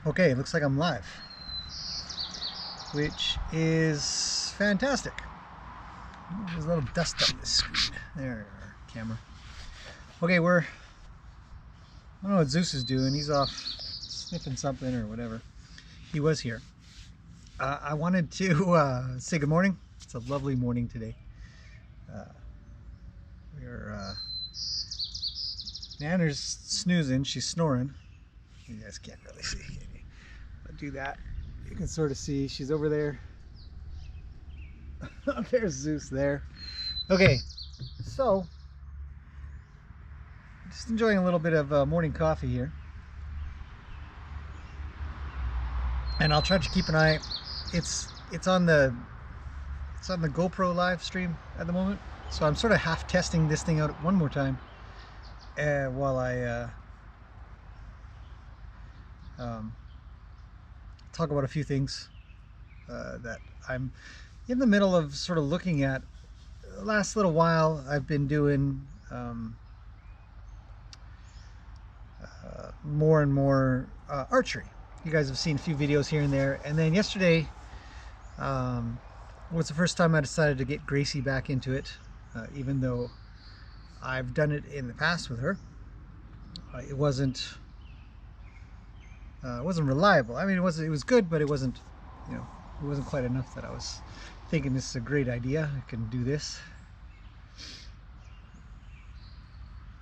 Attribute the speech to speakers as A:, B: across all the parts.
A: Okay, it looks like I'm live, which is fantastic. There's a little dust on this screen. There, our camera. Okay, I don't know what Zeus is doing. He's off sniffing something or whatever. He was here. I wanted to say good morning. It's a lovely morning today. Nanner's snoozing. She's snoring. You guys can't really see. But do that. You can sort of see she's over there. There's Zeus there. Okay, so just enjoying a little bit of morning coffee here, and I'll try to keep an eye. It's on the GoPro live stream at the moment, so I'm sort of half testing this thing out one more time while I talk about a few things that I'm in the middle of sort of looking at. The last little while I've been doing more and more archery. You guys have seen a few videos here and there, and then yesterday was the first time I decided to get Gracie back into it, even though I've done it in the past with her. It wasn't reliable. I mean, it was good, but it wasn't, it wasn't quite enough that I was thinking this is a great idea. I can do this.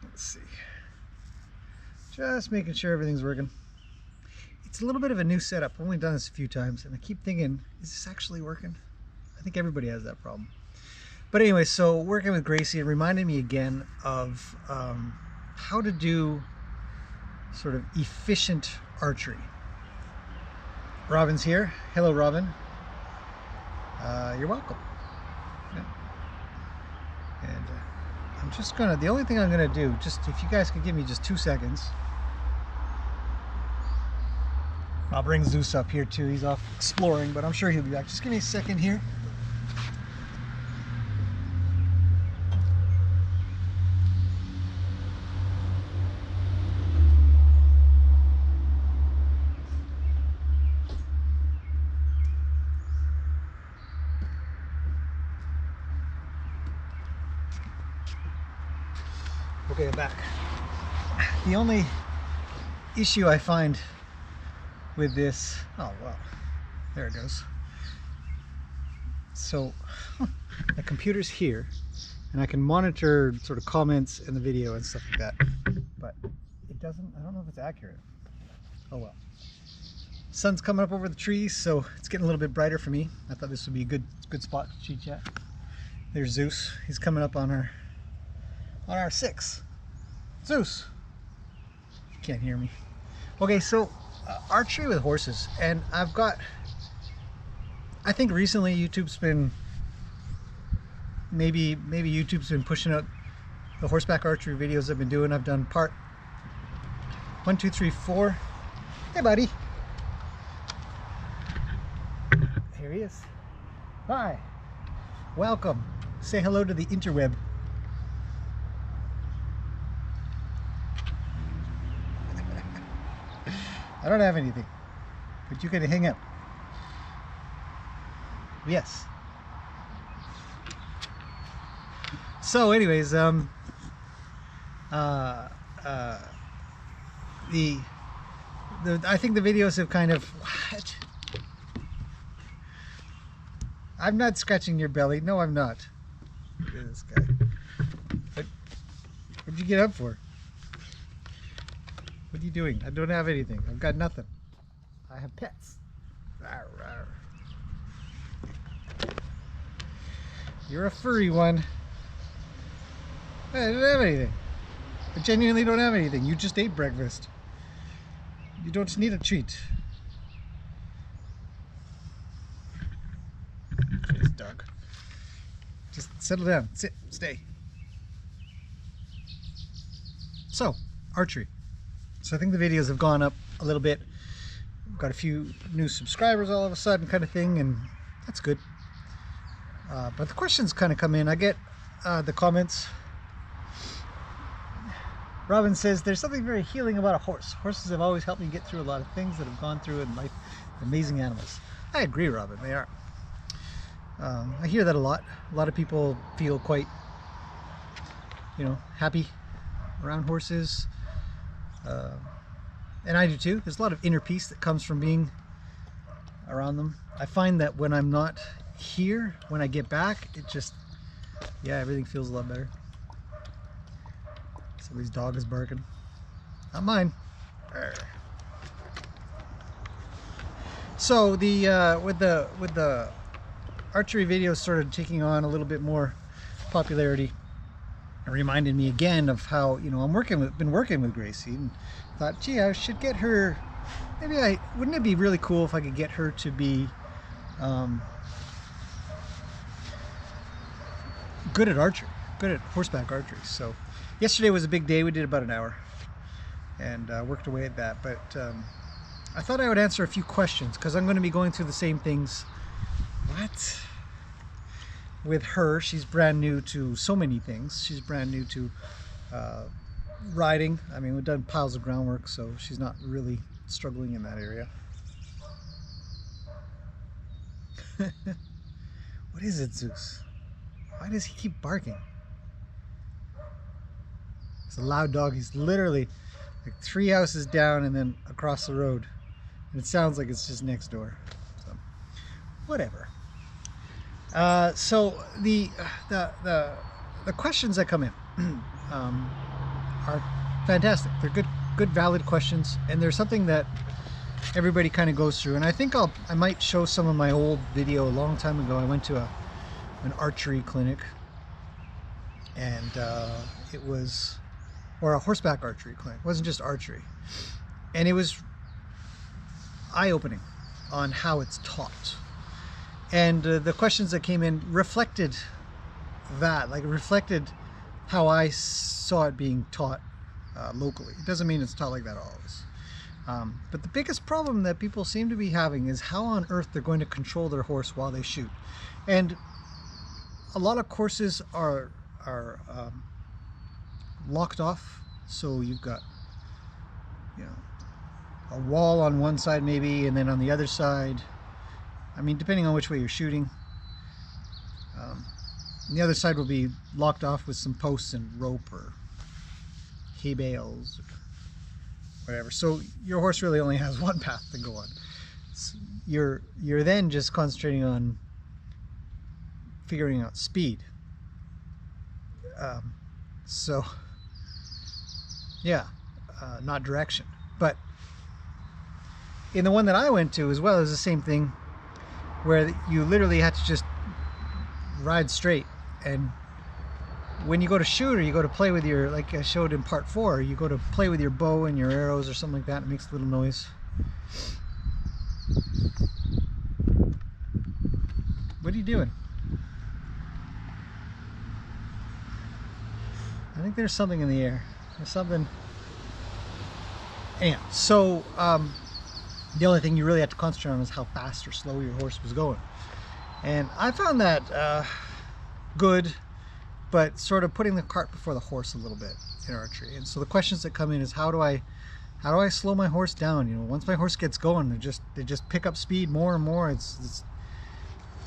A: Let's see. Just making sure everything's working. It's a little bit of a new setup. I've only done this a few times, and I keep thinking, is this actually working? I think everybody has that problem. But anyway, so working with Gracie, it reminded me again of how to do sort of efficient archery. Robin's here. Hello, Robin. You're welcome. Yeah. And I'm just gonna, the only thing I'm gonna do, just if you guys could give me just 2 seconds. I'll bring Zeus up here too. He's off exploring, but I'm sure he'll be back. Just give me a second here. Okay, I'm back. The only issue I find with this, oh well, there it goes. So the computer's here, and I can monitor sort of comments in the video and stuff like that, but it doesn't, I don't know if it's accurate. Oh well. Sun's coming up over the trees, so it's getting a little bit brighter for me. I thought this would be a good spot to chit chat. There's Zeus. He's coming up on our 6. Zeus, you can't hear me. Okay, so archery with horses, and I think recently YouTube's been, maybe YouTube's been pushing out the horseback archery videos I've been doing. I've done part 1, 2, 3, 4. Hey buddy. Here he is. Hi. Welcome. Say hello to the interweb. I don't have anything, but you can hang up. Yes. So anyways, I think the videos have kind of, what? I'm not scratching your belly. No, I'm not. Look at this guy. What'd you get up for? What are you doing? I don't have anything. I've got nothing. I have pets. Rawr, rawr. You're a furry one. I don't have anything. I genuinely don't have anything. You just ate breakfast. You don't need a treat. This dog. Just settle down. Sit. Stay. So, archery. So I think the videos have gone up a little bit. Got a few new subscribers all of a sudden, kind of thing, and that's good. But the questions kind of come in. I get the comments Robin says, there's something very healing about a horse. Horses have always helped me get through a lot of things that I've gone through in life. Amazing animals. I agree, Robin, they are. I hear that a lot. A lot of people feel quite, happy around horses. And I do too. There's a lot of inner peace that comes from being around them. I find that when I'm not here, when I get back, it just, everything feels a lot better. Somebody's dog is barking. Not mine. So with the archery videos sort of taking on a little bit more popularity, it reminded me again of how been working with Gracie, and thought, gee, I should get her. Wouldn't it be really cool if I could get her to be good at archery, good at horseback archery. So yesterday was a big day. We did about an hour and worked away at that. But I thought I would answer a few questions because I'm going to be going through the same things. With her, she's brand new to so many things. She's brand new to riding. I mean, we've done piles of groundwork, so she's not really struggling in that area. What is it, Zeus? Why does he keep barking? It's a loud dog. He's literally like 3 houses down and then across the road, and it sounds like it's just next door. So whatever. So the questions that come in are fantastic. They're good valid questions, and there's something that everybody kind of goes through. And I think I might show some of my old video a long time ago. I went to an archery clinic, and or a horseback archery clinic. It wasn't just archery, and it was eye-opening on how it's taught. And the questions that came in reflected that, like it reflected how I saw it being taught locally. It doesn't mean it's taught like that always. But the biggest problem that people seem to be having is how on earth they're going to control their horse while they shoot. And a lot of courses are locked off. So you've got, a wall on one side maybe, and then on the other side, I mean, depending on which way you're shooting, the other side will be locked off with some posts and rope or hay bales or whatever. So your horse really only has one path to go on. So you're then just concentrating on figuring out speed. Not direction. But in the one that I went to as well, is the same thing, where you literally had to just ride straight. And when you go to shoot, or you go to play with your, like I showed in part 4, you go to play with your bow and your arrows or something like that, it makes a little noise. What are you doing? I think there's something in the air. There's something. Anyhow, so the only thing you really have to concentrate on is how fast or slow your horse was going. And I found that good, but sort of putting the cart before the horse a little bit in archery. And so the questions that come in is, how do I slow my horse down? Once my horse gets going, they just pick up speed more and more.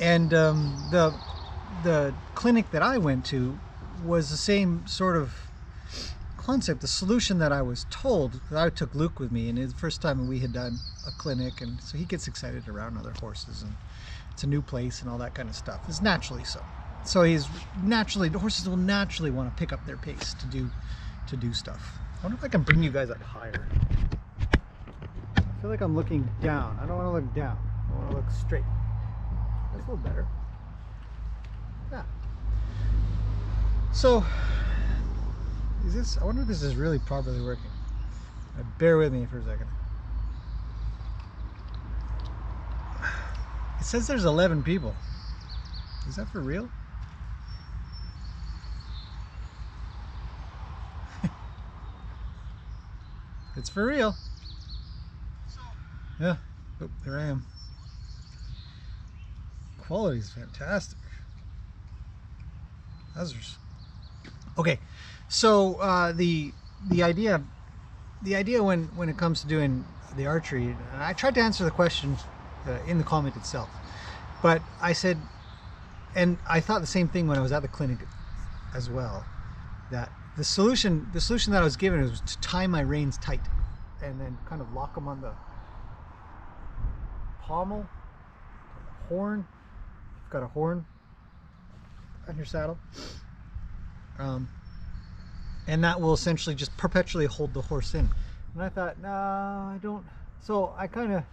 A: And the clinic that I went to was the same sort of concept. The solution that I was told, I took Luke with me, and it's the first time we had done a clinic, and so he gets excited around other horses, and it's a new place and all that kind of stuff. It's naturally so. So the horses will naturally want to pick up their pace to do stuff. I wonder if I can bring you guys up higher. I feel like I'm looking down. I don't want to look down. I want to look straight. That's a little better. Yeah. So, I wonder if this is really properly working. Bear with me for a second. It says there's 11 people. Is that for real? It's for real. Yeah. Oh, there I am. Quality is fantastic. Okay, so the the idea when it comes to doing the archery, and I tried to answer the question in the comment itself, but I said, and I thought the same thing when I was at the clinic as well, that the solution that I was given was to tie my reins tight and then kind of lock them on the pommel, the horn. You've got a horn on your saddle, and that will essentially just perpetually hold the horse in. And I thought, no, I don't. So I kind of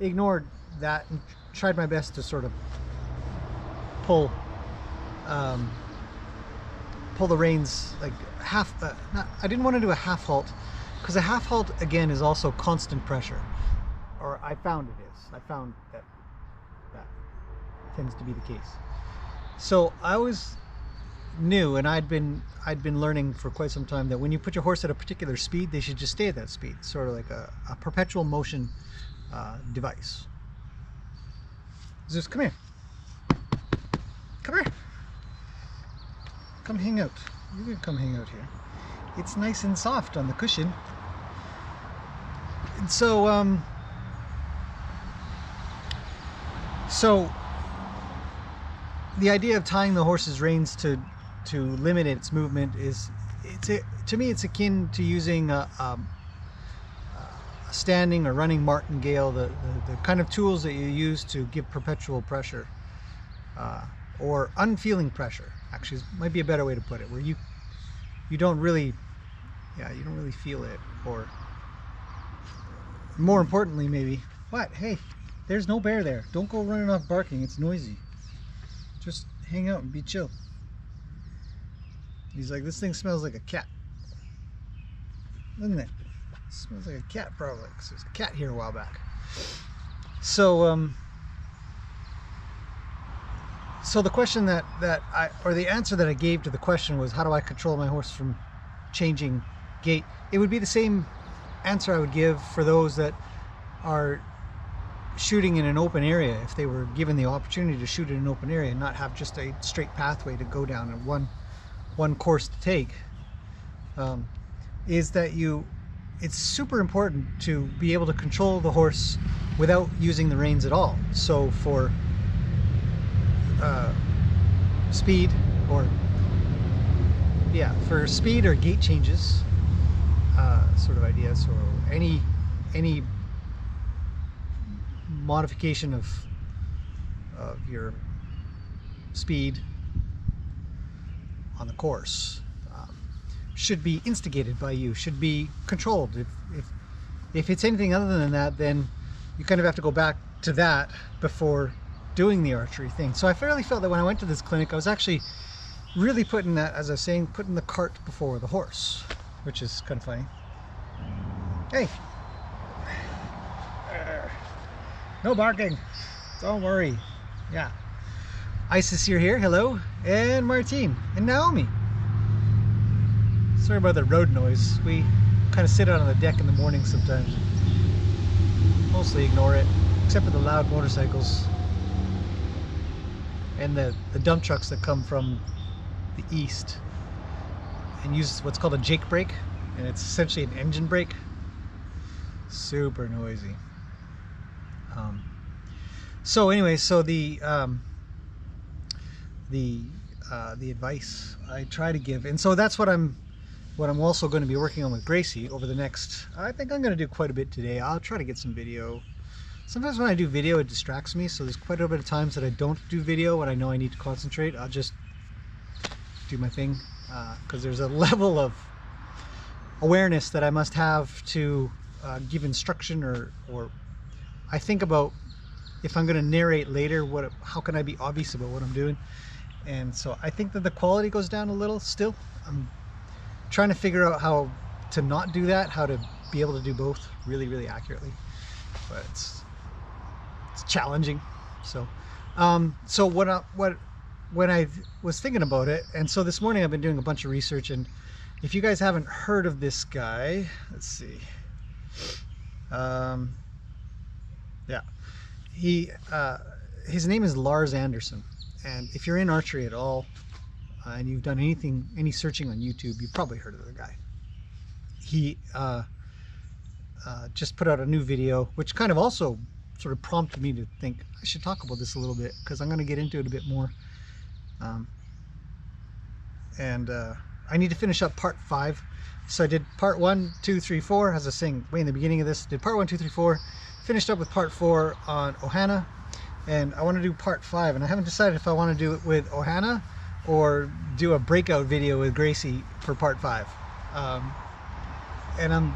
A: ignored that and tried my best to sort of pull the reins like half. I didn't want to do a half halt, because a half halt again is also constant pressure, or I found it is. I found that tends to be the case. So I always knew, and I'd been learning for quite some time, that when you put your horse at a particular speed, they should just stay at that speed, sort of like a perpetual motion device. Zeus, come here. Come here. Come hang out. You can come hang out here. It's nice and soft on the cushion. And so, the idea of tying the horse's reins to limit its movement is, to me, it's akin to using a standing or running martingale, the kind of tools that you use to give perpetual pressure, or unfeeling pressure. Actually, might be a better way to put it, where you don't really feel it, or more importantly, maybe, what? Hey, there's no bear there. Don't go running off barking. It's noisy. Just hang out and be chill. He's like, this thing smells like a cat, doesn't it? It smells like a cat, probably, because there's a cat here a while back. So so the question or the answer that I gave to the question was, how do I control my horse from changing gait? It would be the same answer I would give for those that are shooting in an open area, if they were given the opportunity to shoot in an open area and not have just a straight pathway to go down and one course to take, is that it's super important to be able to control the horse without using the reins at all. So for speed or gait changes, sort of ideas, or any modification of your speed on the course, should be instigated by you, should be controlled. If it's anything other than that, then you kind of have to go back to that before doing the archery thing. So I fairly felt that when I went to this clinic, I was actually really putting that, as I was saying, putting the cart before the horse, which is kind of funny. Hey, no barking, don't worry. Yeah, Isis, you're here, hello, and Martine, and Naomi. Sorry about the road noise. We kind of sit out on the deck in the morning sometimes. Mostly ignore it, except for the loud motorcycles and the dump trucks that come from the east and use what's called a Jake brake, and it's essentially an engine brake. Super noisy. So anyway, so the advice I try to give, and so that's what I'm also going to be working on with Gracie over the next, I think I'm going to do quite a bit today. I'll try to get some video. Sometimes when I do video, it distracts me, so there's quite a bit of times that I don't do video when I know I need to concentrate. I'll just do my thing, because there's a level of awareness that I must have to give instruction, or I think about, if I'm going to narrate later, how can I be obvious about what I'm doing? And so I think that the quality goes down a little still. I'm trying to figure out how to not do that, how to be able to do both really, really accurately, but it's challenging. So so when I was thinking about it, and so this morning I've been doing a bunch of research, and if you guys haven't heard of this guy, let's see, yeah, his name is Lars Anderson, and if you're in archery at all, and you've done any searching on YouTube, you've probably heard of the guy. he just put out a new video, which kind of also sort of prompted me to think I should talk about this a little bit, because I'm going to get into it a bit more. I need to finish up part 5. So I did part 1, 2, 3, 4, as I was saying way in the beginning of this. Did part 1, 2, 3, 4, finished up with part 4 on Ohana, and I want to do part 5, and I haven't decided if I want to do it with Ohana or do a breakout video with Gracie for part 5. And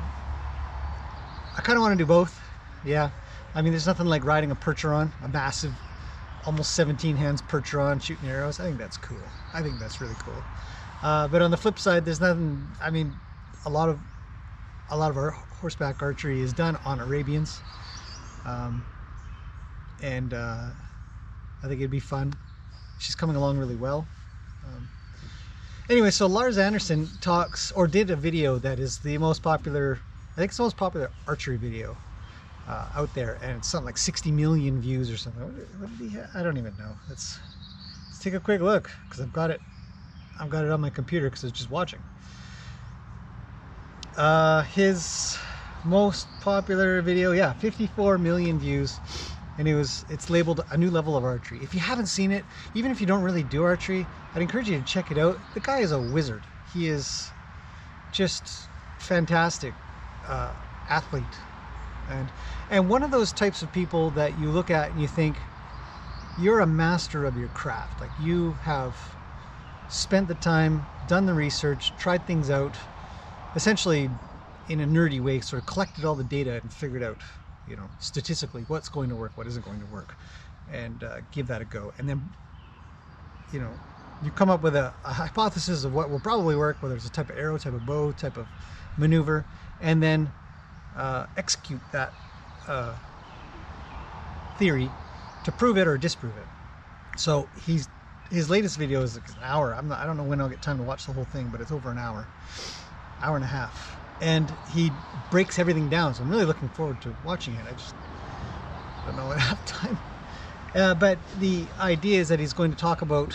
A: I kind of want to do both. Yeah, I mean, there's nothing like riding a Percheron, a massive, almost 17 hands Percheron, shooting arrows. I think that's cool. I think that's really cool. But on the flip side, there's nothing. I mean, a lot of our horseback archery is done on Arabians, and I think it'd be fun. She's coming along really well. Anyway, so Lars Anderson talks, or did a video that is the most popular, I think it's the most popular archery video out there, and it's something like 60 million views or something. What did he have? I don't even know. Let's take a quick look, because I've got it on my computer because I was just watching. His most popular video, yeah, 54 million views, and it's labeled A New Level of Archery. If you haven't seen it, even if you don't really do archery, I'd encourage you to check it out. The guy is a wizard. He is just fantastic athlete, and one of those types of people that you look at and you think, you're a master of your craft. Like, you have spent the time, done the research, tried things out, essentially in a nerdy way, sort of collected all the data and figured out, you know, statistically what's going to work, what isn't going to work, and give that a go. And then, you know, you come up with a hypothesis of what will probably work, whether it's a type of arrow, type of bow, type of maneuver, and then execute that theory to prove it or disprove it. So his latest video is like an hour. I don't know when I'll get time to watch the whole thing, but it's over an hour and a half, and he breaks everything down. So I'm really looking forward to watching it. I just don't know when I have time. But the idea is that he's going to talk about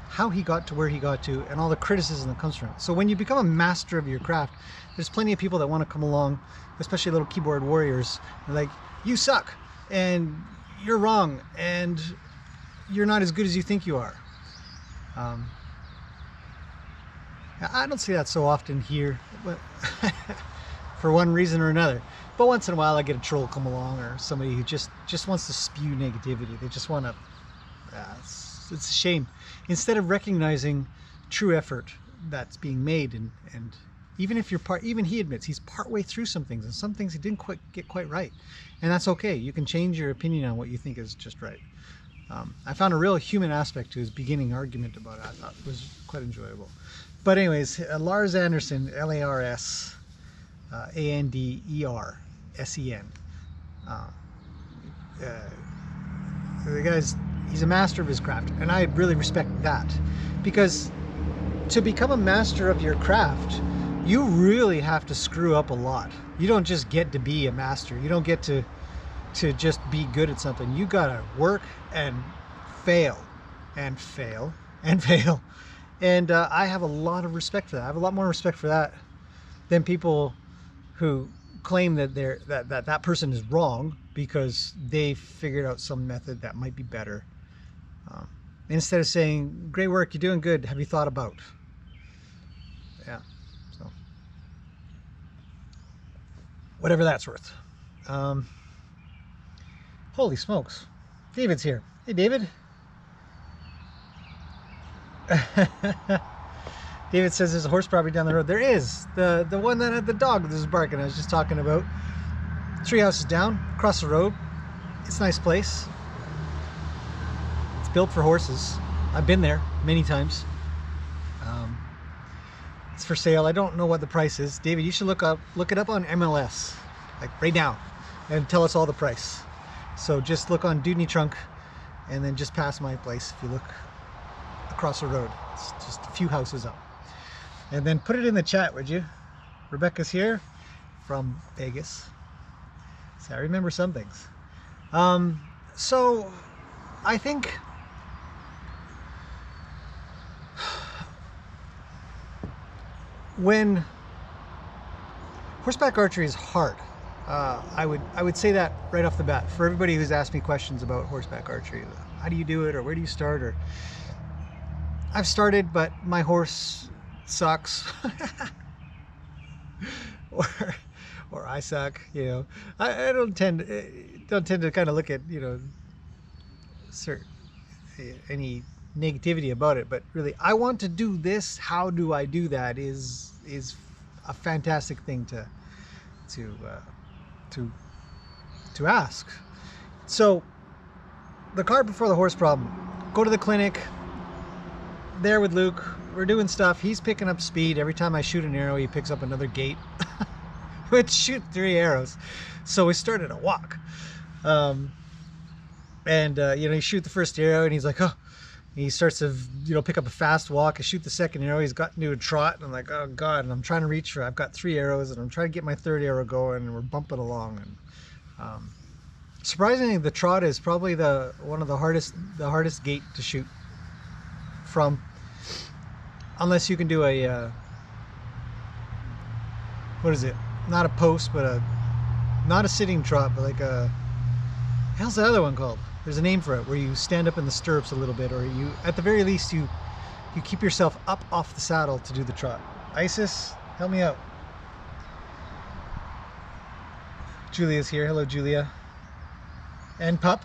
A: how he got to where he got to, and all the criticism that comes from it. So when you become a master of your craft, there's plenty of people that want to come along, especially little keyboard warriors. They're like, you suck, and you're wrong, and you're not as good as you think you are. I don't see that so often here, but for one reason or another. But once in a while I get a troll come along, or somebody who just wants to spew negativity. They just want to, it's a shame. Instead of recognizing true effort that's being made, and even if you're even he admits he's partway through some things, and some things he didn't get quite right, and that's okay. You can change your opinion on what you think is just right. I found a real human aspect to his beginning argument about it. I thought it was quite enjoyable. But anyways, Lars Anderson, Lars Andersen. The guy's, he's a master of his craft, and I really respect that, because to become a master of your craft, you really have to screw up a lot. You don't just get to be a master. You don't get to just be good at something. You gotta work and fail and fail and fail. And I have a lot of respect for that. I have a lot more respect for that than people who claim that that person is wrong because they figured out some method that might be better. Instead of saying, great work, you're doing good, have you thought about? Yeah, so whatever that's worth. Holy smokes, David's here. Hey, David. David says there's a horse property down the road. There is. The one that had the dog that was barking I was just talking about. 3 houses down, across the road. It's a nice place. It's built for horses. I've been there many times. It's for sale. I don't know what the price is. David, you should look it up on MLS, like right now, and tell us all the price. So just look on Dudney Trunk, and then just past my place. If you look across the road, it's just a few houses up. And then put it in the chat, would you? Rebecca's here from Vegas. So I remember some things. So I think when Horseback archery is hard. I would say that right off the bat for everybody who's asked me questions about horseback archery. How do you do it, or where do you start? Or I've started, but my horse sucks, or I suck. You know, I don't tend to kind of look at, you know, any negativity about it, but really, I want to do this. How do I do that? Is a fantastic thing to ask. So the cart before the horse problem. Go to the clinic there with Luke. We're doing stuff. He's picking up speed. Every time I shoot an arrow, he picks up another gait. We'd shoot 3 arrows. So we started a walk. You know, you shoot the first arrow and he's like, oh, he starts to, you know, pick up a fast walk. I shoot the second arrow. He's got into a trot, and I'm like, oh God. And I'm trying to reach for, I've got 3 arrows, and I'm trying to get my 3rd arrow going, and we're bumping along. And surprisingly, the trot is probably one of the hardest gait to shoot from, unless you can do a what is it? Not a post, but not a sitting trot, but like how's the other one called? There's a name for it, where you stand up in the stirrups a little bit, or you, at the very least, you keep yourself up off the saddle to do the trot. Isis, help me out. Julia's here. Hello, Julia. And Pup.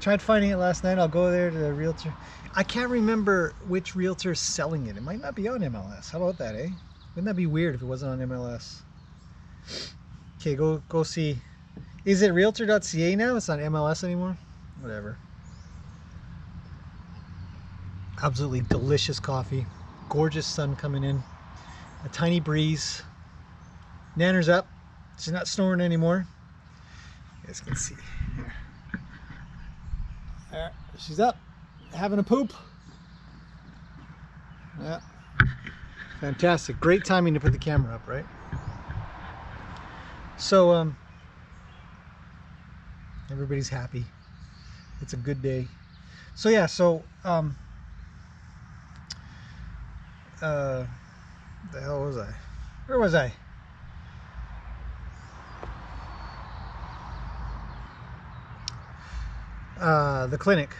A: Tried finding it last night. I'll go there to the realtor. I can't remember which realtor's selling it. It might not be on MLS. How about that, eh? Wouldn't that be weird if it wasn't on MLS? Okay, go see. Is it realtor.ca now? It's not MLS anymore? Whatever. Absolutely delicious coffee. Gorgeous sun coming in. A tiny breeze. Nanner's up. She's not snoring anymore. You guys can see. Here. There. She's up. Having a poop. Yeah. Fantastic. Great timing to put the camera up, right? So, everybody's happy. It's a good day. So yeah, the hell was I? Where was I? The clinic,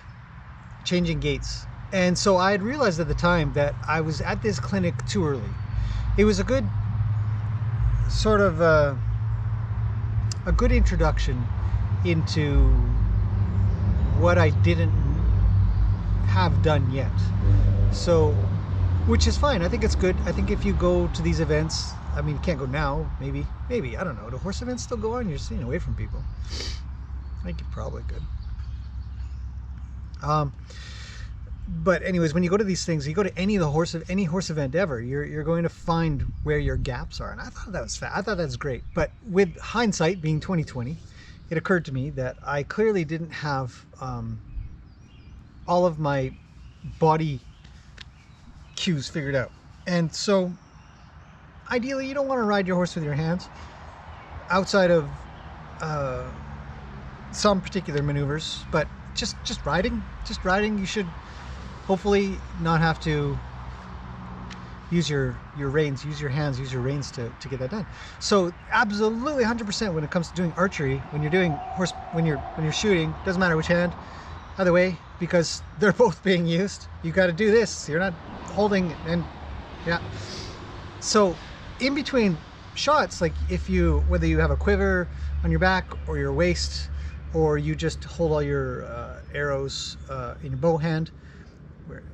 A: changing gaits. And so I had realized at the time that I was at this clinic too early. It was a good sort of a good introduction into what I didn't have done yet. So, which is fine. I think it's good. I think if you go to these events, I mean, you can't go now, maybe, I don't know. Do horse events still go on? You're staying away from people. I think you probably could. But anyways, when you go to these things, you go to any horse event ever, you're going to find where your gaps are. And I thought that was I thought that's great. But with hindsight being 2020, it occurred to me that I clearly didn't have all of my body cues figured out. And so ideally, you don't want to ride your horse with your hands outside of some particular maneuvers, but just riding, you should hopefully not have to use your reins, use your hands, use your reins to get that done. So absolutely 100% when it comes to doing archery, when you're doing when you're shooting, doesn't matter which hand, either way, because they're both being used. You got to do this. You're not holding, and yeah. So in between shots, like whether you have a quiver on your back or your waist, or you just hold all your arrows in your bow hand,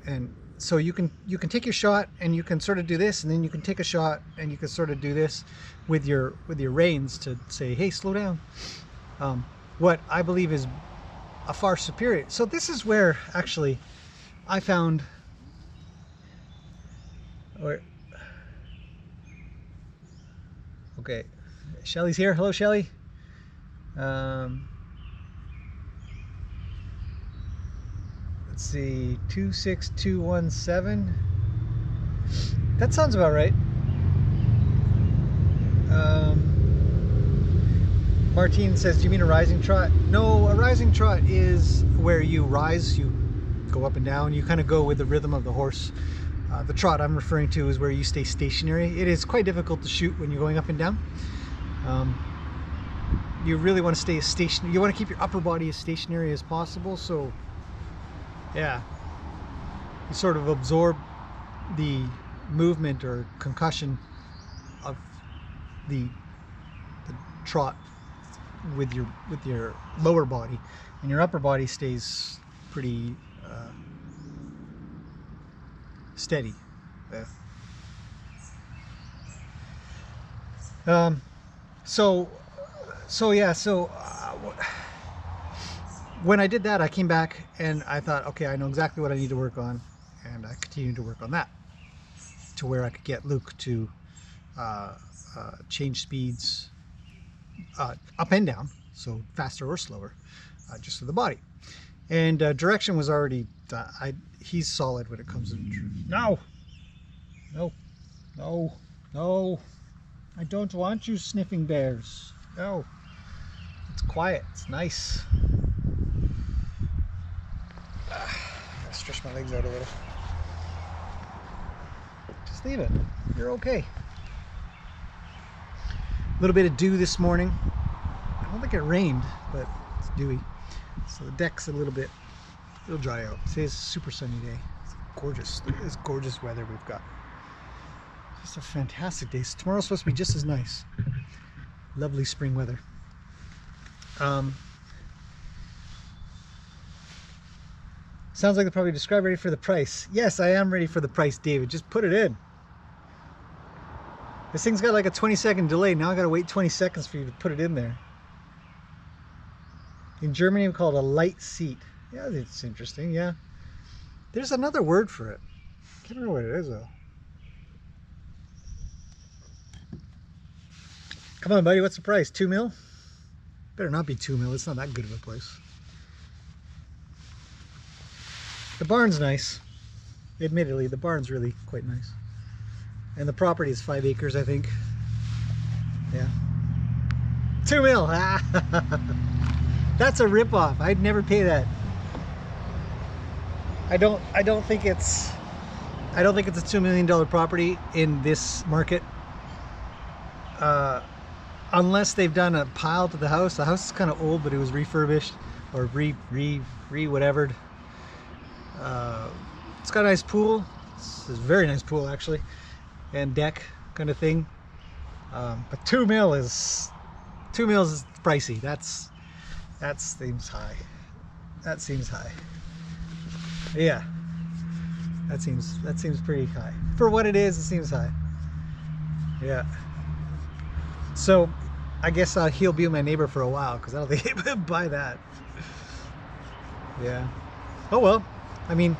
A: and so you can take your shot and you can sort of do this, and then you can take a shot and you can sort of do this with your reins to say, hey, slow down. What I believe is a far superior. So this is where actually I found, okay, Shelly's here. Hello, Shelly. Let's see, 26217. That sounds about right. Martine says, do you mean a rising trot? No, a rising trot is where you rise, you go up and down, you kind of go with the rhythm of the horse. The trot I'm referring to is where you stay stationary. It is quite difficult to shoot when you're going up and down. You really want to stay stationary. You want to keep your upper body as stationary as possible. So yeah, you sort of absorb the movement or concussion of the trot with your lower body, and your upper body stays pretty steady. When I did that, I came back and I thought, okay, I know exactly what I need to work on, and I continued to work on that to where I could get Luke to change speeds up and down, so faster or slower, just for the body. And direction was already done. He's solid when it comes to... No! No! No! No! I don't want you sniffing bears. No! It's quiet. It's nice. I'll stretch my legs out a little. Just leave it. You're okay. A little bit of dew this morning. I don't think it rained, but it's dewy. So the deck's a little bit, it'll dry out. Today's a super sunny day. It's gorgeous. Look at this gorgeous weather we've got. Just a fantastic day. So tomorrow's supposed to be just as nice. Lovely spring weather. Sounds like they're probably described ready for the price. Yes, I am ready for the price, David. Just put it in. This thing's got like a 20-second delay. Now I gotta wait 20 seconds for you to put it in there. In Germany, we call it a light seat. Yeah, it's interesting, yeah. There's another word for it. I can't remember what it is, though. Come on, buddy, what's the price? 2 mil? Better not be 2 mil. It's not that good of a place. The barn's nice. Admittedly, the barn's really quite nice. And the property is 5 acres, I think. Yeah. 2 mil! That's a ripoff. I'd never pay that. I don't think it's a $2 million property in this market. Unless they've done a pile to the house. The house is kind of old, but it was refurbished or whatever'd. It's got a nice pool. It's a very nice pool actually, and deck kind of thing. But 2 mil is pricey. That seems high. That seems high. Yeah, that seems pretty high for what it is. It seems high. Yeah. So I guess he'll be my neighbor for a while, because I don't think he would buy that. Yeah. Oh well. I mean,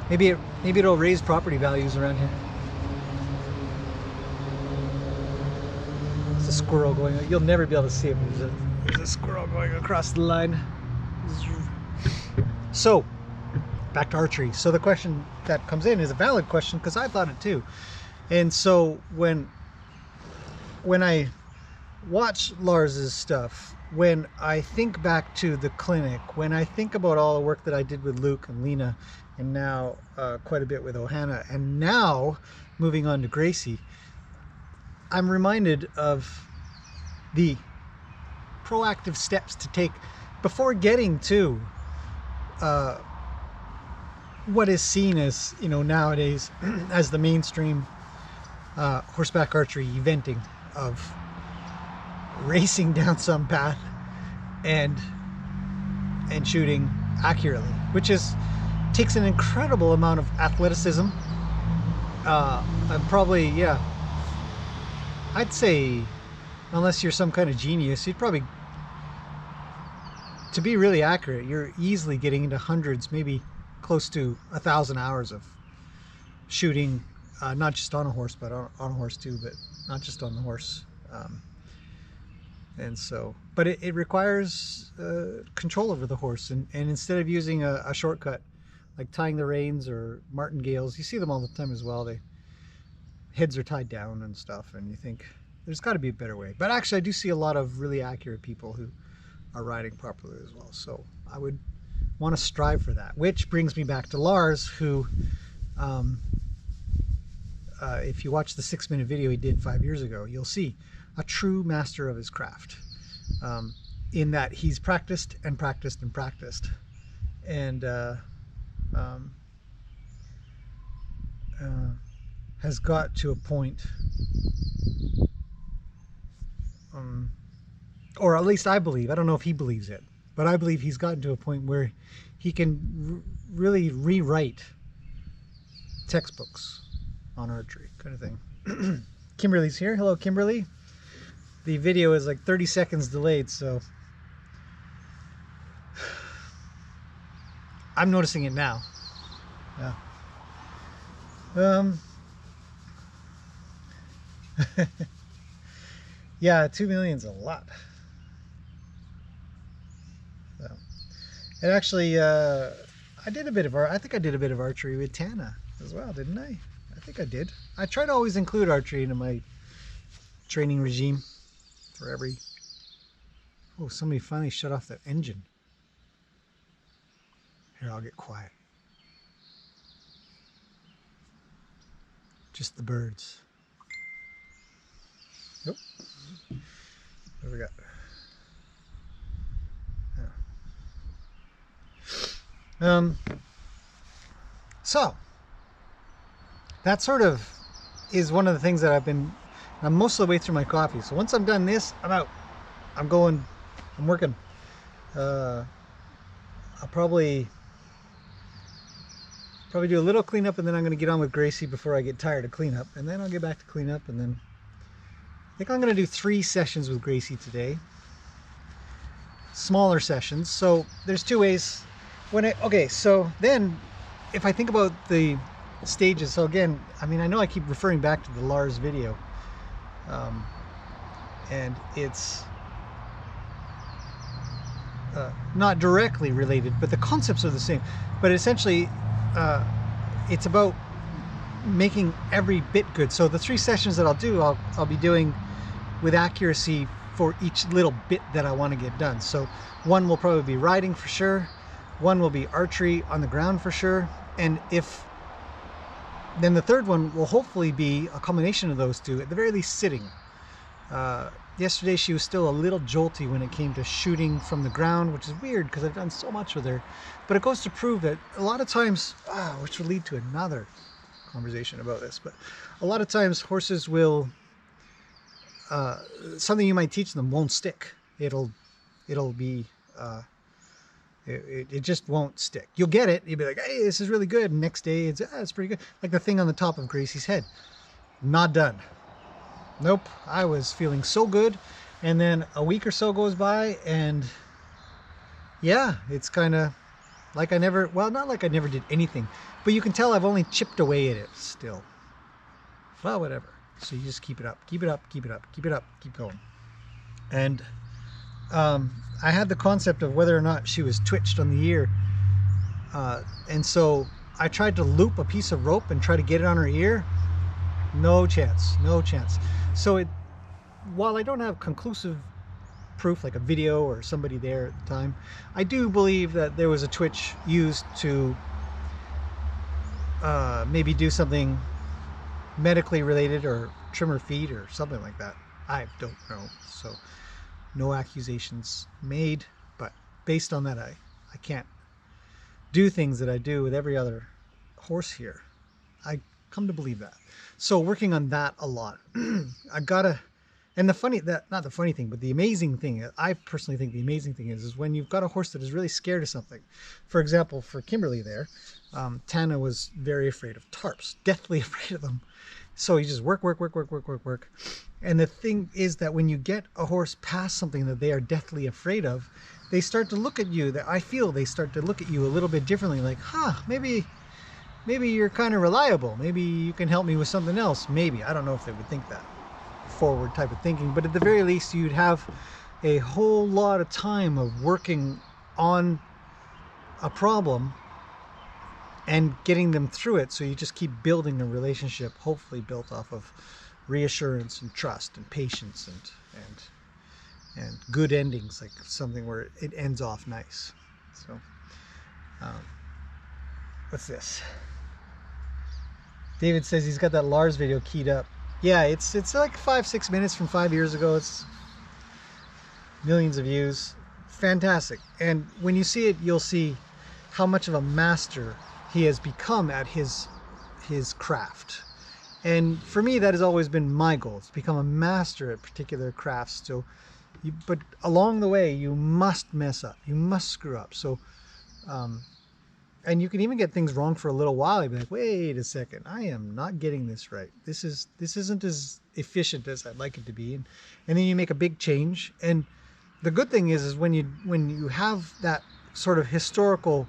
A: maybe it'll raise property values around here. There's a squirrel going. You'll never be able to see it. But there's a squirrel going across the line. So, back to archery. So the question that comes in is a valid question, because I thought it too. And so when I watch Lars's stuff, when I think back to the clinic, when I think about all the work that I did with Luke and Lena, and now quite a bit with Ohana, and now moving on to Gracie, I'm reminded of the proactive steps to take before getting to what is seen as, nowadays as the mainstream horseback archery eventing of racing down some path and shooting accurately, which takes an incredible amount of athleticism, and probably, yeah, I'd say, unless you're some kind of genius, you'd probably, to be really accurate, you're easily getting into hundreds, maybe close to 1,000 hours of shooting, not just on a horse, but on a horse too, but not just on the horse. And so, but it requires control over the horse, and instead of using a shortcut like tying the reins or martingales, you see them all the time as well. Heads are tied down and stuff, and you think there's got to be a better way. But actually, I do see a lot of really accurate people who are riding properly as well. So I would want to strive for that, which brings me back to Lars, who if you watch the 6-minute video he did 5 years ago, you'll see a true master of his craft, in that he's practiced and practiced and practiced, and has got to a point, or at least I believe, I don't know if he believes it, but I believe he's gotten to a point where he can really rewrite textbooks on archery, kind of thing. Kimberly's here. Hello, Kimberly. The video is like 30 seconds delayed, so I'm noticing it now. Yeah. Yeah, 2 million's a lot. So, and actually, I did a bit of I think I did a bit of archery with Tana as well, didn't I? I think I did. I try to always include archery into my training regime for every... Oh, somebody finally shut off that engine. Here, I'll get quiet. Just the birds. Nope. What do we got? Oh. So that sort of is one of the things that I'm most of the way through my coffee. So once I'm done this, I'm out. I'm working. I'll probably do a little cleanup, and then I'm going to get on with Gracie before I get tired of cleanup, and then I'll get back to cleanup, and then I think I'm going to do 3 sessions with Gracie today. Smaller sessions. So there's 2 ways. Okay, so then if I think about the stages, so again, I mean, I know I keep referring back to the Lars video, and it's not directly related, but the concepts are the same. But essentially, it's about making every bit good. So the 3 sessions that I'll do, I'll be doing with accuracy for each little bit that I want to get done. So one will probably be riding for sure, one will be archery on the ground for sure, and then the third one will hopefully be a combination of those 2, at the very least sitting. Yesterday she was still a little jolty when it came to shooting from the ground, which is weird because I've done so much with her, but it goes to prove that a lot of times, which will lead to another conversation about this, but a lot of times horses will, something you might teach them won't stick. It'll be, it just won't stick. You'll get it, you'll be like, hey, this is really good, and next day it's pretty good. Like the thing on the top of Gracie's head, not done. Nope, I was feeling so good, and then a week or so goes by, and yeah, it's kind of like I never, well, not like I never did anything, but you can tell I've only chipped away at it still. Well, whatever. So you just keep it up, keep it up, keep it up, keep it up, keep going. And I had the concept of whether or not she was twitched on the ear, and so I tried to loop a piece of rope and try to get it on her ear. No chance, no chance. So while I don't have conclusive proof like a video or somebody there at the time, I do believe that there was a twitch used to maybe do something medically related or trim her feet or something like that. I don't know, so no accusations made, but based on that, I can't do things that I do with every other horse here. I come to believe that. So working on that a lot. I gotta, and not the funny thing, but the amazing thing, I personally think the amazing thing is when you've got a horse that is really scared of something. For example, for Kimberly there, Tana was very afraid of tarps, deathly afraid of them. So you just work. And the thing is that when you get a horse past something that they are deathly afraid of, they start to look at you, I feel they start to look at you a little bit differently, like, maybe you're kind of reliable. Maybe you can help me with something else. Maybe. I don't know if they would think that forward type of thinking, but at the very least, you'd have a whole lot of time of working on a problem and getting them through it. So you just keep building a relationship, hopefully built off of reassurance and trust and patience and good endings, like something where it ends off nice. So, what's this? David says he's got that Lars video keyed up. Yeah, it's like 5-6 minutes from 5 years ago. It's millions of views. Fantastic. And when you see it, you'll see how much of a master he has become at his craft. And for me, that has always been my goal, to become a master at particular crafts. So, but along the way, you must mess up. You must screw up. So, and you can even get things wrong for a little while. You'll be like, wait a second, I am not getting this right. This isn't as efficient as I'd like it to be. And then you make a big change. And the good thing is when you have that sort of historical,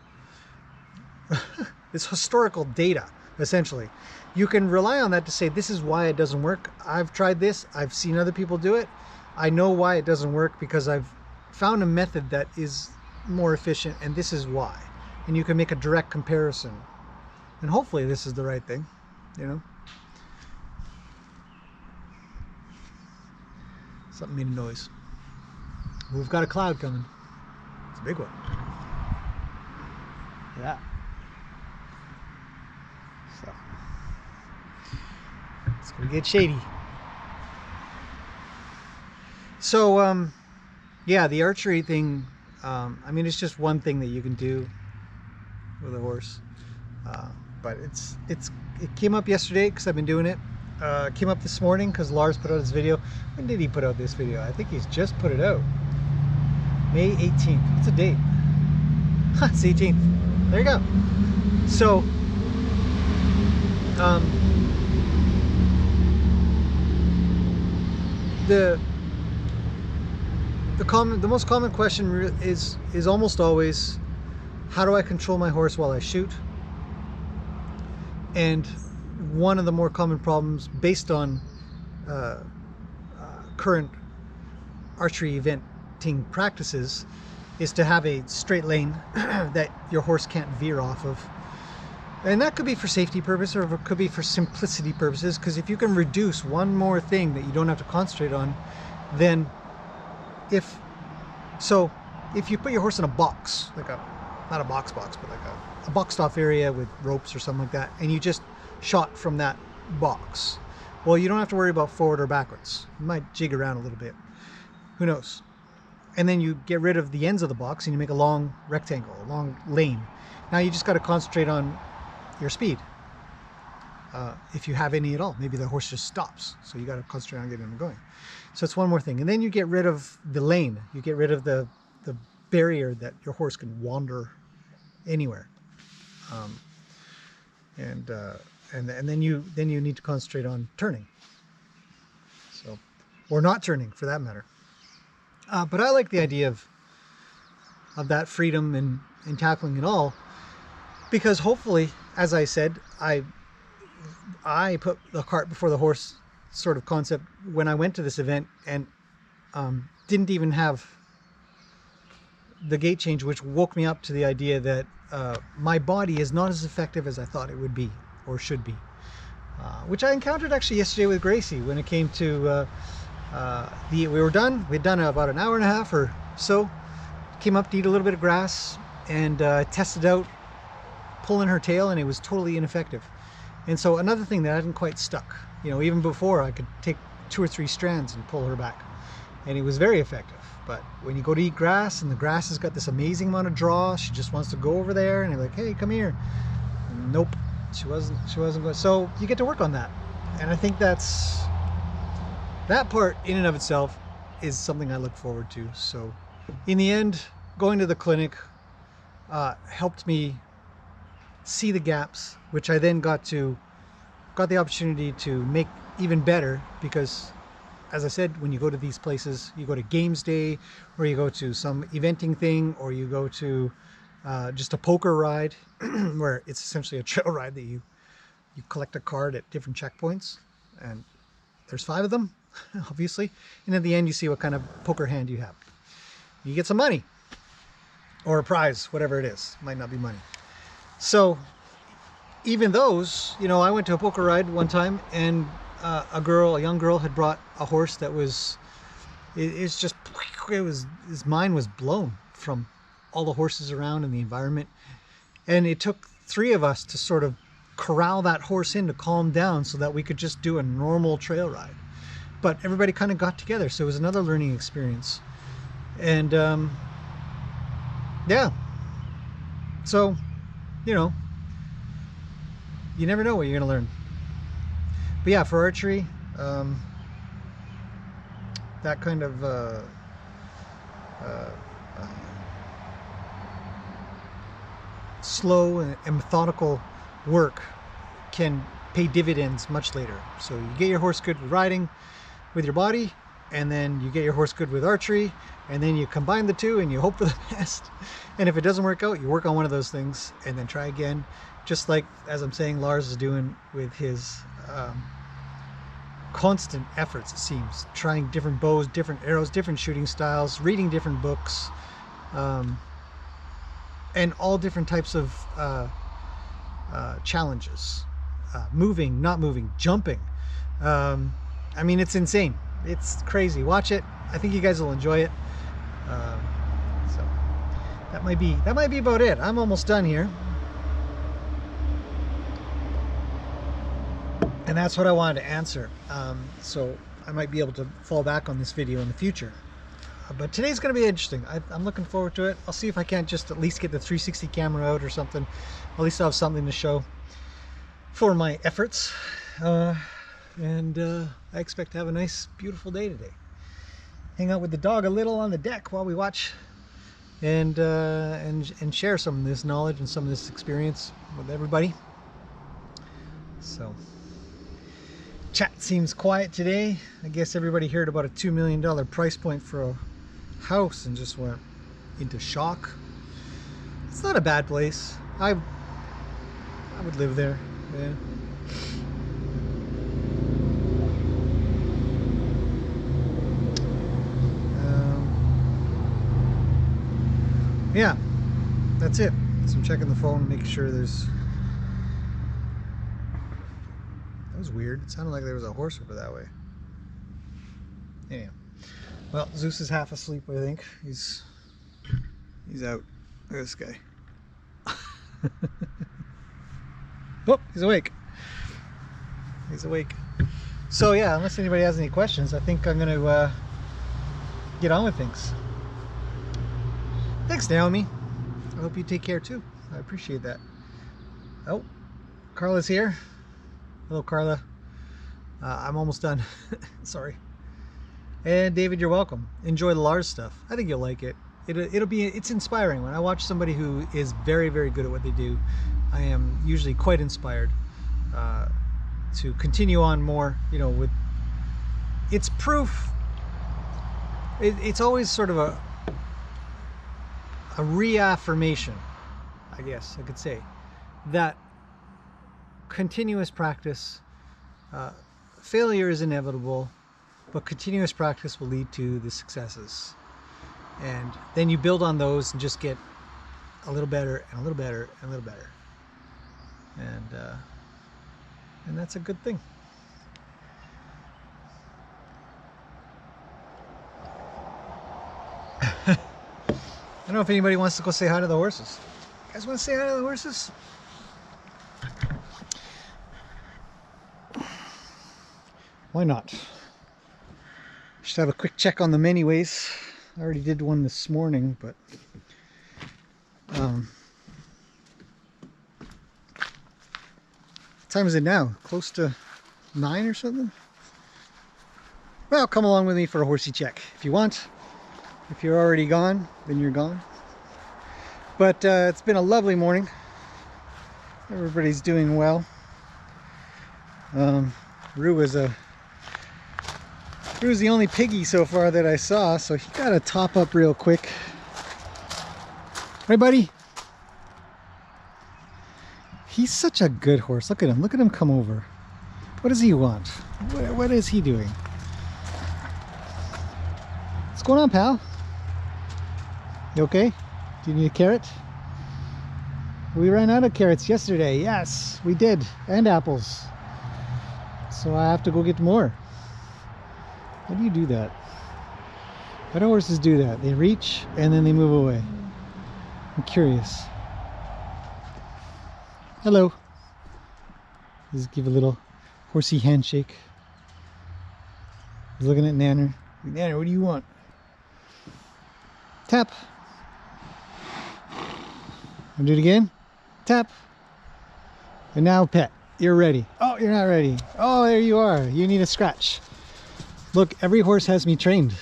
A: this historical data, essentially, you can rely on that to say, this is why it doesn't work. I've tried this. I've seen other people do it. I know why it doesn't work because I've found a method that is more efficient, and this is why. And you can make a direct comparison. And hopefully this is the right thing, you know. Something made a noise. We've got a cloud coming. It's a big one. Yeah. So it's gonna get shady. So yeah, the archery thing, I mean, it's just one thing that you can do with a horse, but it came up yesterday because I've been doing it. Came up this morning because Lars put out his video. When did he put out this video? I think he's just put it out. May 18th. What's the date? It's 18th. There you go. So the most common question is almost always, how do I control my horse while I shoot? And one of the more common problems, based on current archery eventing practices, is to have a straight lane that your horse can't veer off of. And that could be for safety purposes, or it could be for simplicity purposes, because if you can reduce one more thing that you don't have to concentrate on, then if you put your horse in a box, like not a box, but like a boxed off area with ropes or something like that, and you just shot from that box, well, you don't have to worry about forward or backwards. You might jig around a little bit, who knows. And then you get rid of the ends of the box and you make a long rectangle, a long lane. Now you just got to concentrate on your speed, if you have any at all. Maybe the horse just stops, so you got to concentrate on getting them going. So it's one more thing. And then you get rid of the lane. You get rid of the barrier that your horse can wander anywhere. And then you need to concentrate on turning, so, or not turning for that matter. But I like the idea of that freedom and tackling it all, because hopefully, as I said, I put the cart before the horse sort of concept when I went to this event, and didn't even have the gait change, which woke me up to the idea that my body is not as effective as I thought it would be or should be, which I encountered actually yesterday with Gracie when it came to we were done. We'd done about an hour and a half or so, came up to eat a little bit of grass, and tested out pulling her tail, and it was totally ineffective. And so another thing that hadn't quite stuck, you know, even before I could take 2 or 3 strands and pull her back, and it was very effective. But when you go to eat grass and the grass has got this amazing amount of draw, she just wants to go over there, and you're like, hey, come here. Nope, she wasn't going. So you get to work on that, and I think that part in and of itself is something I look forward to. So in the end, going to the clinic helped me see the gaps, which I then got the opportunity to make even better, because as I said, when you go to these places, you go to games day, or you go to some eventing thing, or you go to just a poker ride where it's essentially a trail ride that you collect a card at different checkpoints, and there's 5 of them, obviously, and at the end you see what kind of poker hand you have. You get some money or a prize, whatever it is. Might not be money. So even those, you know, I went to a poker ride one time, and a young girl had brought a horse that was, his mind was blown from all the horses around and the environment. And it took 3 of us to sort of corral that horse in to calm down so that we could just do a normal trail ride. But everybody kind of got together, so it was another learning experience. And yeah, so you know, you never know what you're gonna learn. But yeah, for archery, that kind of slow and methodical work can pay dividends much later. So you get your horse good with riding with your body, and then you get your horse good with archery, and then you combine the two and you hope for the best. And if it doesn't work out, you work on one of those things and then try again, just like, as I'm saying, Lars is doing with his constant efforts, it seems, trying different bows, different arrows, different shooting styles, reading different books, and all different types of challenges, moving, not moving, jumping. I mean, it's insane. It's crazy. Watch it. I think you guys will enjoy it. So that might be about it. I'm almost done here. And that's what I wanted to answer. So I might be able to fall back on this video in the future. But today's going to be interesting. I'm looking forward to it. I'll see if I can't just at least get the 360 camera out or something. At least I'll have something to show for my efforts. And I expect to have a nice, beautiful day today. Hang out with the dog a little on the deck while we watch and share some of this knowledge and some of this experience with everybody. So, chat seems quiet today. I guess everybody heard about a $2 million price point for a house and just went into shock. It's not a bad place. I would live there. Yeah. Yeah, that's it. So I'm checking the phone, making sure there's... That was weird. It sounded like there was a horse over that way. Anyhow. Well, Zeus is half asleep, I think. He's out. Look at this guy. Oh, he's awake. He's awake. So yeah, unless anybody has any questions, I think I'm going to get on with things. Thanks, Naomi. I hope you take care too. I appreciate that. Oh, Carla's here. Hello, Carla. I'm almost done. Sorry. And David, you're welcome. Enjoy the Lars stuff. I think you'll like it. It's inspiring. When I watch somebody who is very, very good at what they do, I am usually quite inspired to continue on more. You know, with it's proof. It's always sort of a reaffirmation, I guess I could say, that continuous practice, failure is inevitable, but continuous practice will lead to the successes. And then you build on those and just get a little better and a little better and a little better. And that's a good thing. I don't know if anybody wants to go say hi to the horses. You guys want to say hi to the horses? Why not? Just have a quick check on them anyways. I already did one this morning, but what time is it now? Close to 9 or something? Well, come along with me for a horsey check if you want. If you're already gone, then you're gone. But it's been a lovely morning. Everybody's doing well. Rue was the only piggy so far that I saw, so he got a top up real quick. Right, buddy? He's such a good horse. Look at him. Look at him come over. What does he want? What is he doing? What's going on, pal? You okay? Do you need a carrot? We ran out of carrots yesterday. Yes, we did. And apples. So I have to go get more. How do you do that? How do horses do that? They reach and then they move away. I'm curious. Hello. Just give a little horsey handshake. He's looking at Nanner. Nanner, what do you want? Tap. I'll do it again. Tap. And now pet. You're ready. Oh, you're not ready. Oh, there you are. You need a scratch. Look, every horse has me trained.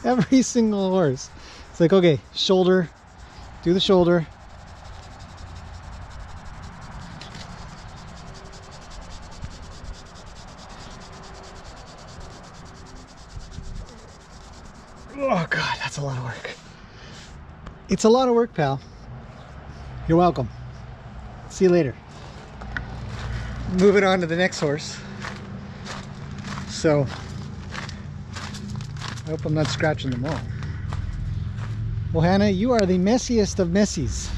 A: Every single horse. It's like, okay, shoulder. Do the shoulder. Oh God, that's a lot of work. It's a lot of work, pal. You're welcome. See you later. Moving on to the next horse. So, I hope I'm not scratching them all. Well, Hannah, you are the messiest of messies.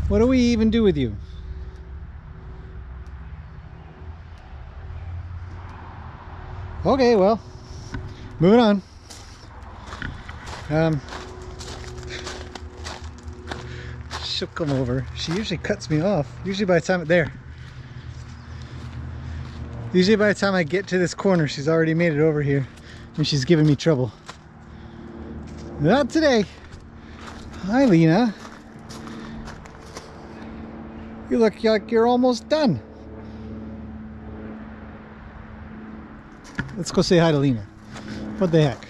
A: What do we even do with you? Okay, well, moving on. She'll come over. She usually cuts me off. Usually by the time Usually by the time I get to this corner, she's already made it over here and she's giving me trouble. Not today. Hi, Lena. You look like you're almost done. Let's go say hi to Lena. What the heck?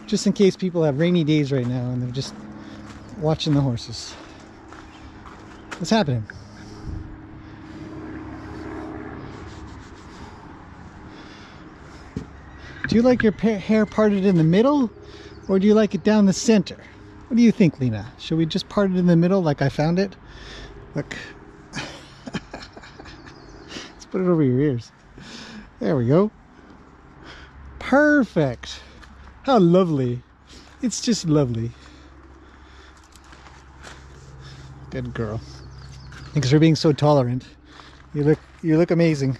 A: Just in case people have rainy days right now and they're just watching the horses. What's happening? Do you like your hair parted in the middle, or do you like it down the center? What do you think, Lena? Should we just part it in the middle like I found it? Look. Let's put it over your ears. There we go. Perfect. How lovely. It's just lovely. Good girl. Thanks for being so tolerant. You look amazing.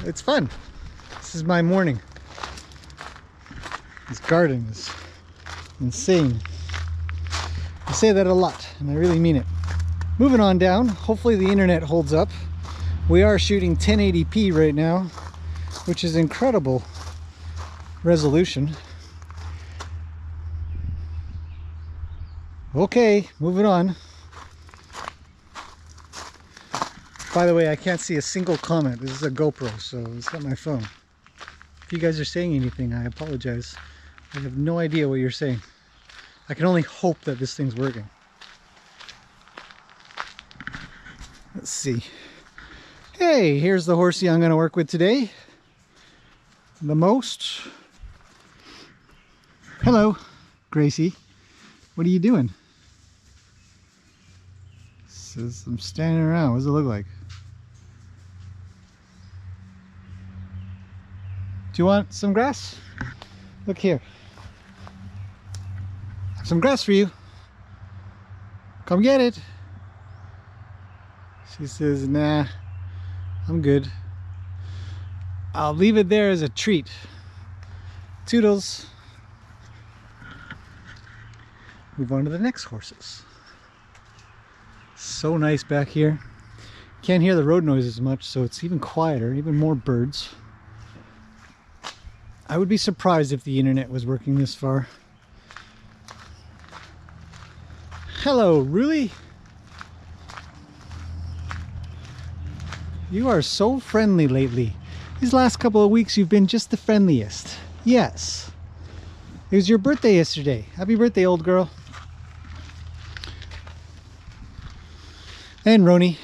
A: It's fun. This is my morning. This garden is insane. I say that a lot, and I really mean it. Moving on down. Hopefully the internet holds up. We are shooting 1080p right now, which is incredible resolution. Okay, moving on. By the way, I can't see a single comment. This is a GoPro, so it's not my phone. If you guys are saying anything, I apologize. I have no idea what you're saying. I can only hope that this thing's working. Let's see. Hey, here's the horsey I'm going to work with today. The most. Hello, Gracie. What are you doing? Says I'm standing around. What does it look like? Do you want some grass? Look here. Some grass for you. Come get it. She says, nah, I'm good. I'll leave it there as a treat. Toodles. Move on to the next horses. So nice back here. Can't hear the road noise as much, so it's even quieter, even more birds. I would be surprised if the internet was working this far. Hello, Ruli. You are so friendly lately. These last couple of weeks you've been just the friendliest. Yes. It was your birthday yesterday. Happy birthday, old girl. And Roni.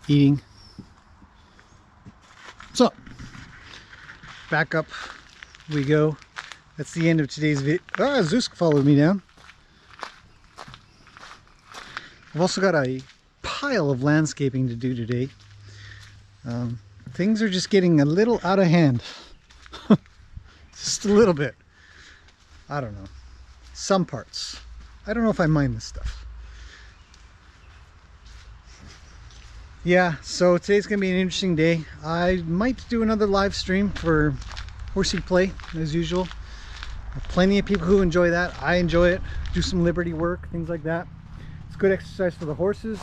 A: Eating. So, back up we go. That's the end of today's video. Ah, Zeus followed me down. I've also got a pile of landscaping to do today. Things are just getting a little out of hand. Just a little bit. I don't know. Some parts. I don't know if I mind this stuff. Yeah, so today's gonna be an interesting day. I might do another live stream for Horsey Play as usual. Plenty of people who enjoy that. I enjoy it. Do some liberty work, things like that. It's good exercise for the horses,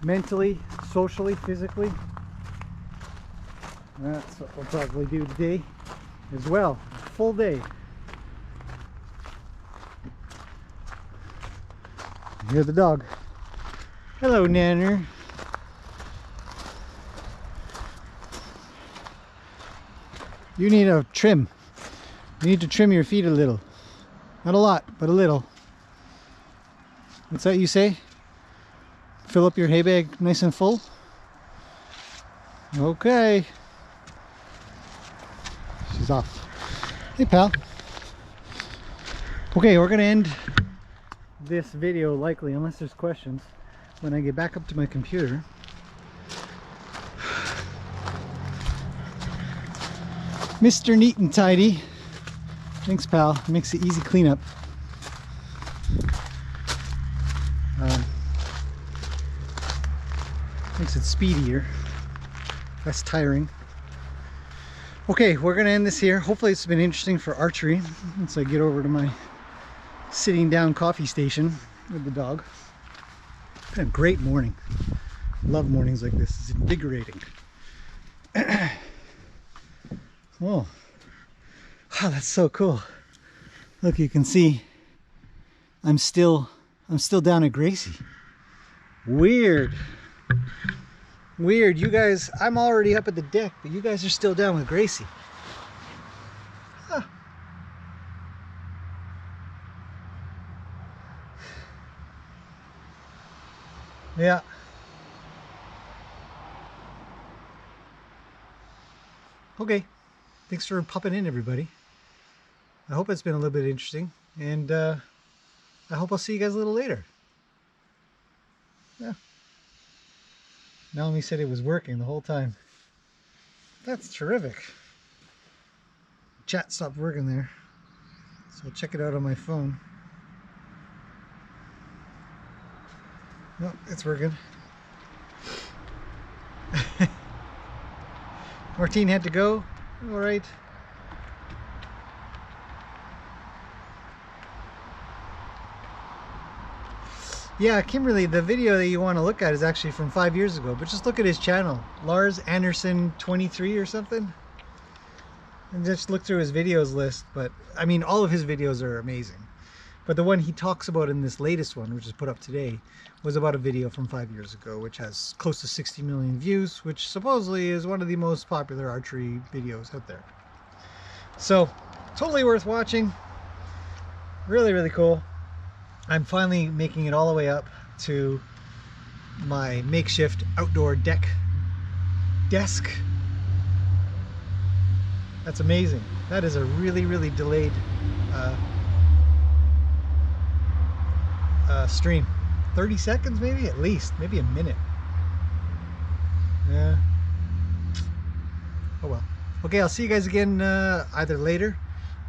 A: mentally, socially, physically. That's what we'll probably do today as well. Full day. Here's the dog. Hello, Nanner. You need a trim. You need to trim your feet a little. Not a lot, but a little. What's that you say? Fill up your hay bag nice and full? Okay. She's off. Hey, pal. Okay, we're gonna end this video likely, unless there's questions, when I get back up to my computer. Mr. Neat and Tidy. Thanks, pal. Makes it easy cleanup. Makes it speedier, less tiring. Okay, we're gonna end this here. Hopefully it's been interesting for archery once I get over to my sitting down coffee station with the dog. It's been a great morning. Love mornings like this. It's invigorating. Oh, that's so cool. Look, you can see I'm still down at Gracie. Weird. Weird. You guys, I'm already up at the deck, but you guys are still down with Gracie. Huh. Yeah. Okay. Thanks for popping in, everybody. I hope it's been a little bit interesting, and I hope I'll see you guys a little later. Yeah. Melanie said it was working the whole time. That's terrific. Chat stopped working there, so I'll check it out on my phone. No, it's working. Martine had to go. All right. Yeah, Kimberly, the video that you want to look at is actually from 5 years ago, but just look at his channel, Lars Anderson 23 or something, and just look through his videos list. But I mean, all of his videos are amazing, but the one he talks about in this latest one, which is put up today, was about a video from 5 years ago, which has close to 60 million views, which supposedly is one of the most popular archery videos out there. So totally worth watching. Really, really cool. I'm finally making it all the way up to my makeshift outdoor desk. That's amazing. That is a really, really delayed stream. 30 seconds maybe, at least, maybe a minute. Yeah. Oh well. Okay, I'll see you guys again either later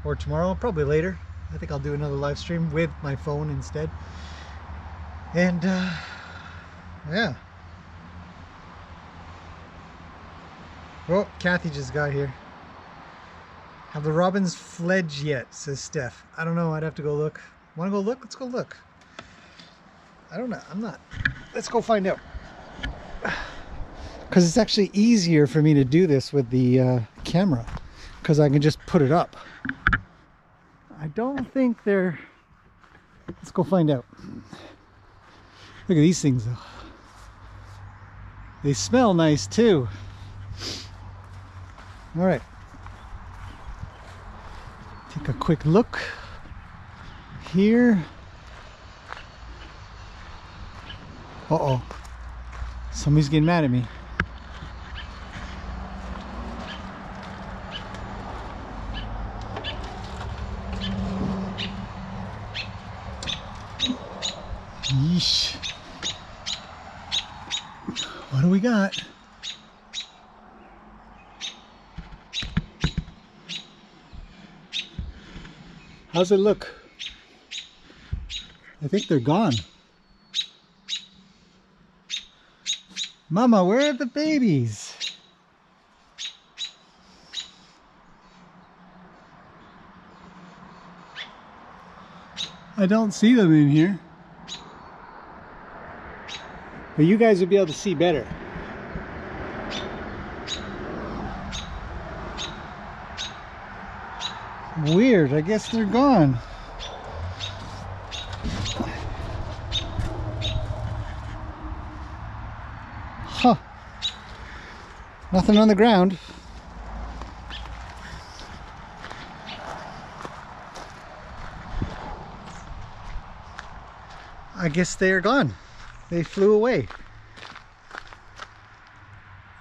A: or tomorrow, probably later. I think I'll do another live stream with my phone instead. And yeah. Oh, Kathy just got here. Have the robins fledged yet, says Steph. I don't know, I'd have to go look. Want to go look? Let's go look. I don't know, I'm not. Let's go find out. Because it's actually easier for me to do this with the camera, because I can just put it up. I don't think they're... Let's go find out. Look at these things though. They smell nice too. All right. Take a quick look here. Uh-oh. Somebody's getting mad at me. Yeesh. What do we got? How's it look? I think they're gone. Mama, where are the babies? I don't see them in here. But you guys would be able to see better. Weird, I guess they're gone. Huh. Nothing on the ground. I guess they are gone. They flew away.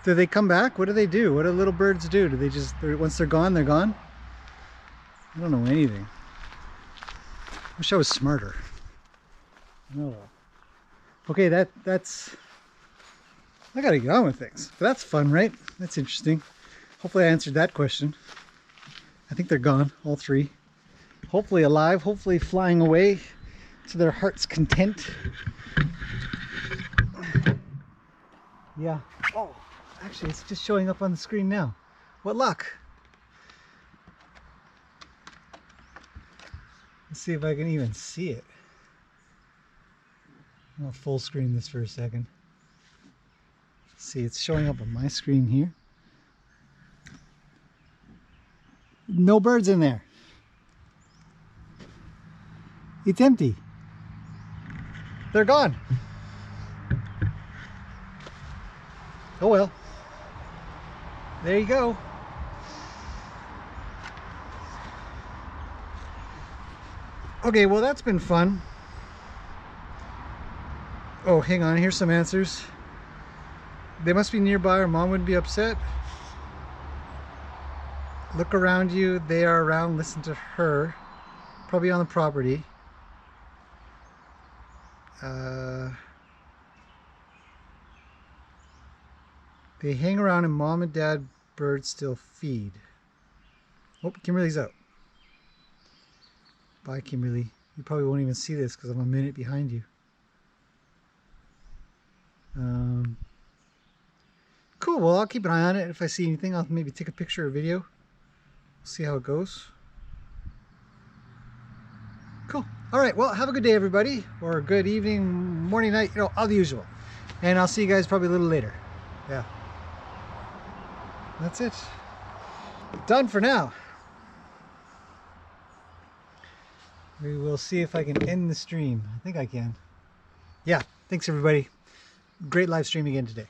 A: Do they come back? What do they do? What do little birds do? Do they just, once they're gone, they're gone? I don't know anything. Wish I was smarter. No. Okay, that's... I gotta get on with things. But that's fun, right? That's interesting. Hopefully I answered that question. I think they're gone, all three. Hopefully alive, hopefully flying away to their heart's content. Yeah. Oh, actually, it's just showing up on the screen now. What luck. Let's see if I can even see it. I'll full screen this for a second. See, it's showing up on my screen here. No birds in there. It's empty. They're gone. Oh well. There you go. Okay, well that's been fun. Oh, hang on, here's some answers. They must be nearby or Mom wouldn't be upset. Look around you, they are around, listen to her. Probably on the property. They hang around and Mom and Dad birds still feed. Oh, Kimberly's out. Bye, Kimberly. You probably won't even see this because I'm a minute behind you. Cool, well I'll keep an eye on it. If I see anything, I'll maybe take a picture or video. See how it goes. Cool. Alright, well have a good day everybody. Or a good evening, morning, night, you know, all the usual. And I'll see you guys probably a little later. Yeah. That's it. Done for now. We will see if I can end the stream. I think I can. Yeah, thanks everybody. Great live stream again today.